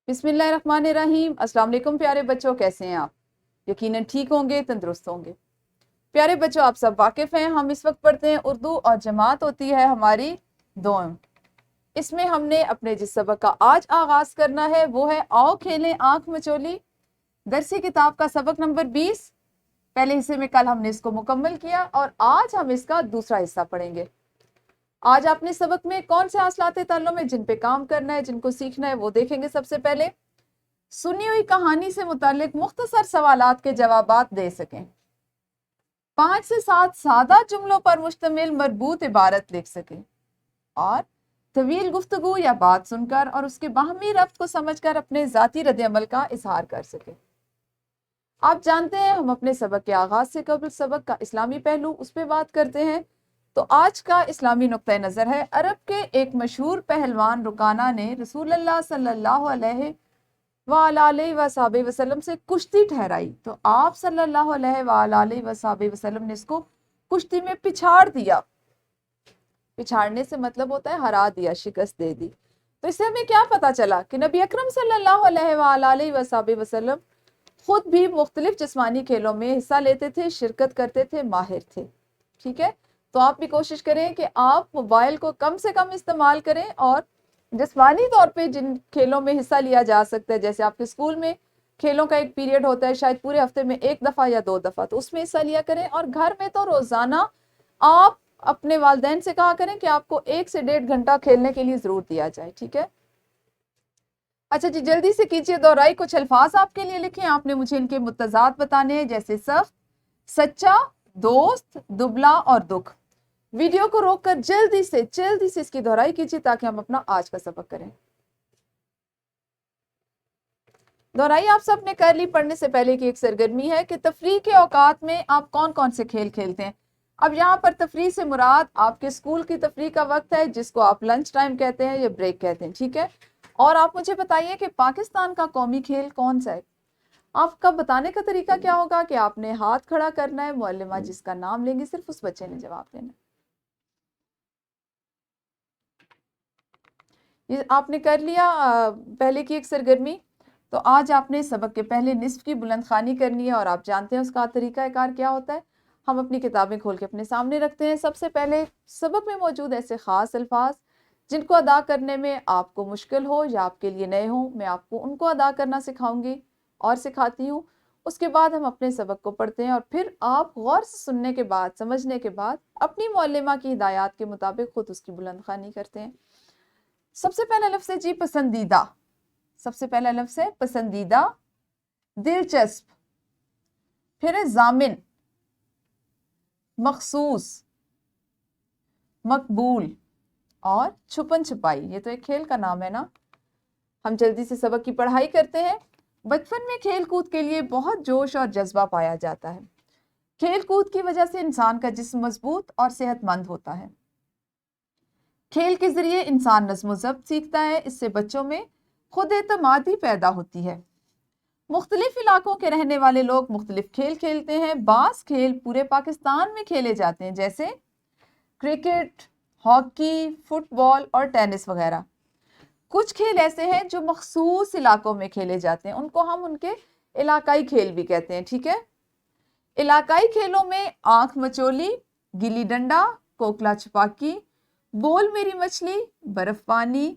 بسم اللہ الرحمن الرحیم۔ السلام علیکم پیارے بچوں، کیسے ہیں آپ؟ یقیناً ٹھیک ہوں گے، تندرست ہوں گے۔ پیارے بچوں، آپ سب واقف ہیں، ہم اس وقت پڑھتے ہیں اردو اور جماعت ہوتی ہے ہماری دوم۔ اس میں ہم نے اپنے جس سبق کا آج آغاز کرنا ہے وہ ہے آؤ کھیلیں آنکھ مچولی، درسی کتاب کا سبق نمبر 20۔ پہلے حصے میں کل ہم نے اس کو مکمل کیا اور آج ہم اس کا دوسرا حصہ پڑھیں گے۔ آج آپ نے سبق میں کون سے حاصلات تعلم ہے جن پہ کام کرنا ہے، جن کو سیکھنا ہے، وہ دیکھیں گے۔ سب سے پہلے سنی ہوئی کہانی سے متعلق مختصر سوالات کے جوابات دے سکیں، 5 سے 7 سادہ جملوں پر مشتمل مربوط عبارت لکھ سکیں، اور طویل گفتگو یا بات سن کر اور اس کے باہمی ربط کو سمجھ کر اپنے ذاتی رد عمل کا اظہار کر سکیں۔ آپ جانتے ہیں ہم اپنے سبق کے آغاز سے قبل سبق کا اسلامی پہلو اس پہ بات کرتے ہیں، تو آج کا اسلامی نقطہ نظر ہے عرب کے ایک مشہور پہلوان رکانہ نے رسول اللہ صلی اللہ علیہ وآلہ وصحبہ وسلم سے کشتی ٹھہرائی، تو آپ صلی اللہ علیہ وآلہ وصحبہ وسلم نے اس کو کشتی میں پچھاڑ دیا۔ پچھاڑنے سے مطلب ہوتا ہے ہرا دیا، شکست دے دی۔ تو اس سے ہمیں کیا پتا چلا کہ نبی اکرم صلی اللہ علیہ وآلہ وصحبہ وسلم خود بھی مختلف جسمانی کھیلوں میں حصہ لیتے تھے، شرکت کرتے تھے، ماہر تھے۔ ٹھیک ہے، تو آپ بھی کوشش کریں کہ آپ موبائل کو کم سے کم استعمال کریں، اور جسمانی طور پہ جن کھیلوں میں حصہ لیا جا سکتا ہے، جیسے آپ کے اسکول میں کھیلوں کا ایک پیریڈ ہوتا ہے شاید پورے ہفتے میں 1 دفعہ یا 2 دفعہ، تو اس میں حصہ لیا کریں۔ اور گھر میں تو روزانہ آپ اپنے والدین سے کہا کریں کہ آپ کو 1 سے 1.5 گھنٹہ کھیلنے کے لیے ضرور دیا جائے۔ ٹھیک ہے، اچھا جی، جلدی سے کیجئے دہرائی۔ کچھ الفاظ آپ کے لیے لکھیں، آپ نے مجھے ان کے متضاد بتانے ہیں، جیسے سخت، سچا، دوست، دبلا اور دکھ۔ ویڈیو کو روک کر جلدی سے اس کی دہرائی کیجیے تاکہ ہم اپنا آج کا سبق کریں۔ دہرائی آپ سب نے کر لی۔ پڑھنے سے پہلے کی ایک سرگرمی ہے کہ تفریح کے اوقات میں آپ کون کون سے کھیل کھیلتے ہیں۔ اب یہاں پر تفریح سے مراد آپ کے اسکول کی تفریح کا وقت ہے، جس کو آپ لنچ ٹائم کہتے ہیں یا بریک کہتے ہیں۔ ٹھیک ہے، اور آپ مجھے بتائیے کہ پاکستان کا قومی کھیل کون سا ہے۔ آپ کا بتانے کا طریقہ کیا ہوگا کہ آپ نے ہاتھ کھڑا کرنا ہے، معلمہ جس کا نام لیں گے صرف اس بچے نے جواب دینا ہے۔ یہ آپ نے کر لیا پہلے کی ایک سرگرمی۔ تو آج آپ نے سبق کے پہلے نصف کی بلند خوانی کرنی ہے، اور آپ جانتے ہیں اس کا طریقہ کار کیا ہوتا ہے۔ ہم اپنی کتابیں کھول کے اپنے سامنے رکھتے ہیں۔ سب سے پہلے سبق میں موجود ایسے خاص الفاظ جن کو ادا کرنے میں آپ کو مشکل ہو یا آپ کے لیے نئے ہوں، میں آپ کو ان کو ادا کرنا سکھاؤں گی اور سکھاتی ہوں۔ اس کے بعد ہم اپنے سبق کو پڑھتے ہیں، اور پھر آپ غور سے سننے کے بعد، سمجھنے کے بعد اپنی معلمہ کی ہدایات کے مطابق خود اس کی بلند خوانی کرتے ہیں۔ سب سے پہلا لفظ ہے جی پسندیدہ۔ سب سے پہلا لفظ ہے پسندیدہ، دلچسپ، پھر ہے ضامن، مخصوص، مقبول اور چھپن چھپائی۔ یہ تو ایک کھیل کا نام ہے نا۔ ہم جلدی سے سبق کی پڑھائی کرتے ہیں۔ بچپن میں کھیل کود کے لیے بہت جوش اور جذبہ پایا جاتا ہے۔ کھیل کود کی وجہ سے انسان کا جسم مضبوط اور صحت مند ہوتا ہے۔ کھیل کے ذریعے انسان نظم و ضبط سیکھتا ہے، اس سے بچوں میں خود اعتمادی پیدا ہوتی ہے۔ مختلف علاقوں کے رہنے والے لوگ مختلف کھیل کھیلتے ہیں۔ بعض کھیل پورے پاکستان میں کھیلے جاتے ہیں، جیسے کرکٹ، ہاکی، فٹ بال اور ٹینس وغیرہ۔ کچھ کھیل ایسے ہیں جو مخصوص علاقوں میں کھیلے جاتے ہیں، ان کو ہم ان کے علاقائی کھیل بھی کہتے ہیں۔ ٹھیک ہے، علاقائی کھیلوں میں آنکھ مچولی، گلی ڈنڈا، کوکلا چھپاکی، بول میری مچھلی، برف پانی،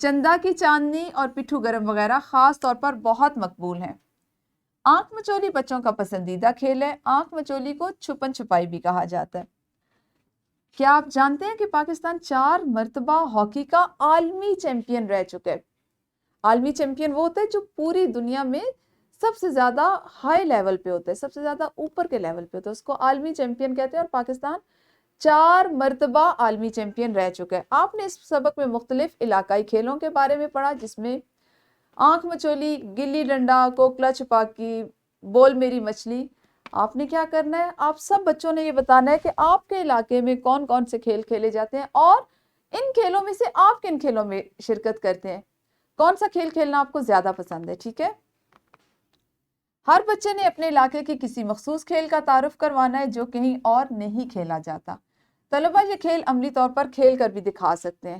چندا کی چاندنی اور پٹھو گرم وغیرہ خاص طور پر بہت مقبول ہیں۔ آنکھ مچولی بچوں کا پسندیدہ کھیل ہے۔ آنکھ مچولی کو چھپن چھپائی بھی کہا جاتا ہے۔ کیا آپ جانتے ہیں کہ پاکستان 4 مرتبہ ہاکی کا عالمی چیمپئن رہ چکا ہے۔ عالمی چیمپئن وہ ہوتا ہے جو پوری دنیا میں سب سے زیادہ ہائی لیول پہ ہوتا ہے، سب سے زیادہ اوپر کے لیول پہ ہوتا ہے، اس کو عالمی چیمپئن کہتے ہیں۔ اور پاکستان 4 مرتبہ عالمی چیمپئن رہ چکا ہے۔ آپ نے اس سبق میں مختلف علاقائی کھیلوں کے بارے میں پڑھا، جس میں آنکھ مچولی، گلی ڈنڈا، کوکلا چھپاکی، بول میری مچھلی۔ آپ نے کیا کرنا ہے، آپ سب بچوں نے یہ بتانا ہے کہ آپ کے علاقے میں کون کون سے کھیل کھیلے جاتے ہیں، اور ان کھیلوں میں سے آپ کن کھیلوں میں شرکت کرتے ہیں، کون سا کھیل کھیلنا آپ کو زیادہ پسند ہے۔ ٹھیک ہے، ہر بچے نے اپنے علاقے کے کسی مخصوص کھیل کا تعارف کروانا ہے جو کہیں اور نہیں کھیلا جاتا۔ طلبہ یہ کھیل عملی طور پر کھیل کر بھی دکھا سکتے ہیں۔